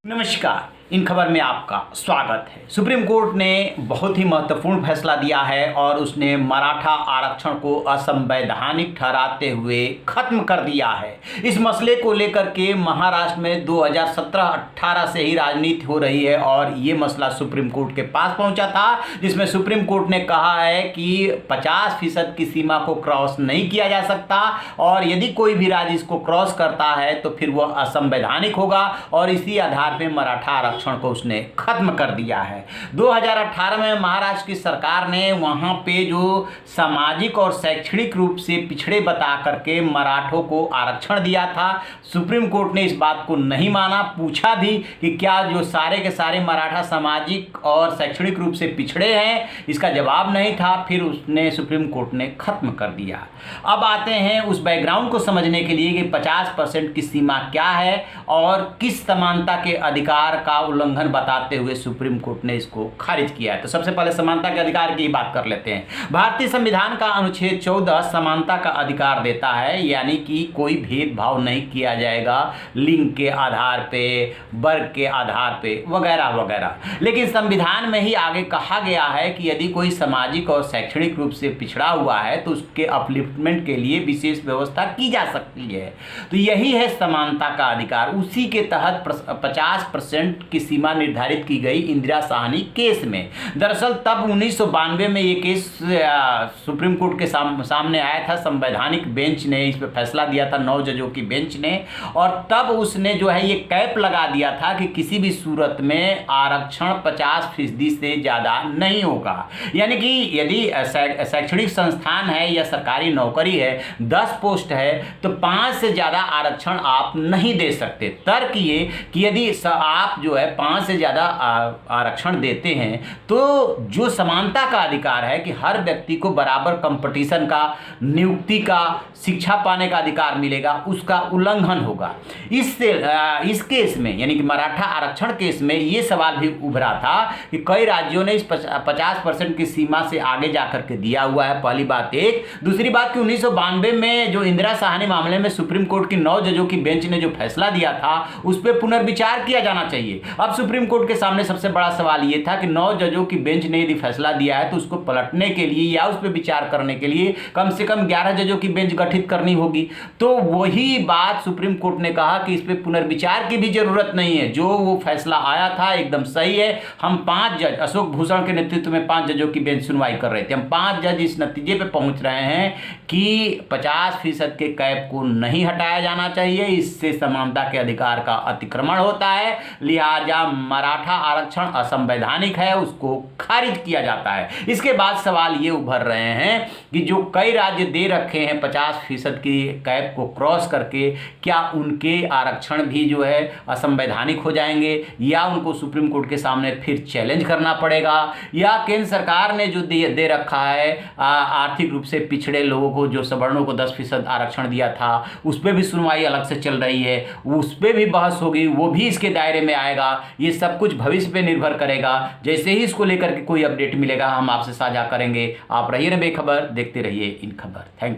नमस्कार। इन खबर में आपका स्वागत है। सुप्रीम कोर्ट ने बहुत ही महत्वपूर्ण फैसला दिया है और उसने मराठा आरक्षण को असंवैधानिक ठहराते हुए खत्म कर दिया है। इस मसले को लेकर के महाराष्ट्र में 2017-18 से ही राजनीति हो रही है और ये मसला सुप्रीम कोर्ट के पास पहुंचा था, जिसमें सुप्रीम कोर्ट ने कहा है कि 50% की सीमा को क्रॉस नहीं किया जा सकता और यदि कोई भी राज्य इसको क्रॉस करता है तो फिर वह असंवैधानिक होगा और इसी आधार पर मराठा आरक्षण को उसने खत्म कर दिया है। 2018 में महाराष्ट्र की सरकार ने वहां पे जो सामाजिक और शैक्षणिक रूप से पिछड़े बता करके मराठों को आरक्षण दिया था। सुप्रीम कोर्ट ने इस बात को नहीं माना, पूछा भी कि क्या जो सारे के सारे मराठा सामाजिक और शैक्षणिक रूप से पिछड़े हैं, इसका जवाब नहीं था। फिर उसने सुप्रीम कोर्ट ने खत्म कर दिया। अब आते हैं उस बैकग्राउंड को समझने के लिए कि 50% की सीमा क्या है और किस समानता के अधिकार का उल्लंघन बताते हुए सुप्रीम कोर्ट ने इसको खारिज किया है। तो सबसे पहले समानता के अधिकार की बात कर लेते हैं। भारतीय संविधान का अनुच्छेद 14 समानता का अधिकार देता है, यानी कि कोई भेदभाव नहीं किया जाएगा लिंग के आधार पे, वर्ग के आधार पे वगैरह वगैरह। लेकिन संविधान में ही आगे कहा गया है कि यदि कोई सामाजिक और शैक्षणिक रूप से पिछड़ा हुआ है तो उसके अपलिफ्टमेंट के लिए विशेष व्यवस्था की जा सकती है। तो यही है समानता का अधिकार। उसी के तहत 50% की सीमा निर्धारित की गई इंदिरा साहनी केस में। दरअसल तब 1992 में ये केस सुप्रीम कोर्ट के सामने आया था। संवैधानिक बेंच ने इस पर फैसला दिया था, 9 जजों की बेंच ने, और तब उसने जो है ये कैप लगा दिया था कि किसी भी सूरत में आरक्षण 50% से ज़्यादा नहीं होगा। यानी कि यदि शैक्षणिक संस्थान है या सरकारी नौकरी है, 10 पोस्ट है, तो 5 से ज़्यादा आरक्षण आप नहीं दे सकते। तर्क ये कि यदि आप जो है 5 से ज़्यादा आरक्षण देते हैं तो जो समानता का अधिकार है कि हर व्यक्ति को बराबर कंपटीशन का, नियुक्ति का, शिक्षा पाने का अधिकार मिलेगा, उसका उल्लंघन होगा। इस केस में यानी कि मराठा आरक्षण केस में ये सवाल भी उभरा था कि कई राज्यों ने इस 50% की सीमा से आगे जाकर के दिया हुआ है। पहली बात एक। दूसरी बात कि 1992 में जो इंदिरा साहनी मामले में सुप्रीम कोर्ट की 9 जजों की बेंच ने जो फैसला दिया था उस पर पुनर्विचार किया जाना चाहिए। अब सुप्रीम कोर्ट के सामने सबसे बड़ा सवाल यह था कि 9 जजों की बेंच ने यदि फैसला दिया है तो उसको पलटने के लिए या उस पर विचार करने के लिए कम से कम 11 जजों की बेंच गठित करनी होगी। तो वही बात सुप्रीम कोर्ट ने कहा कि इस पर पुनर्विचार की भी जरूरत नहीं है, जो वो फैसला आया था एकदम सही है। हम 5 जज, अशोक भूषण के नेतृत्व में 5 जजों की बेंच सुनवाई कर रहे थे, हम 5 जज इस नतीजे पर पहुंच रहे हैं कि 50% के कैप को नहीं हटाया जाना चाहिए, इससे समानता के अधिकार का अतिक्रमण होता है, लिहाजा मराठा आरक्षण असंवैधानिक है, उसको खारिज किया जाता है। इसके बाद सवाल ये उभर रहे हैं कि जो कई राज्य दे रखे हैं 50% की कैप को क्रॉस करके, क्या उनके आरक्षण भी जो है असंवैधानिक हो जाएंगे या उनको सुप्रीम कोर्ट के सामने फिर चैलेंज करना पड़ेगा, या केंद्र सरकार ने जो दे रखा है आर्थिक रूप से पिछड़े लोगों को, जो सवर्णों को 10% आरक्षण दिया था, उस पर भी सुनवाई अलग से चल रही है, उस पर भी बहस होगी, वो भी इसके दायरे में आएगा। ये सब कुछ भविष्य पे निर्भर करेगा। जैसे ही इसको लेकर के कोई अपडेट मिलेगा हम आपसे साझा करेंगे। आप रहिए ना बेखबर, देखते रहिए इन खबर। Thank you.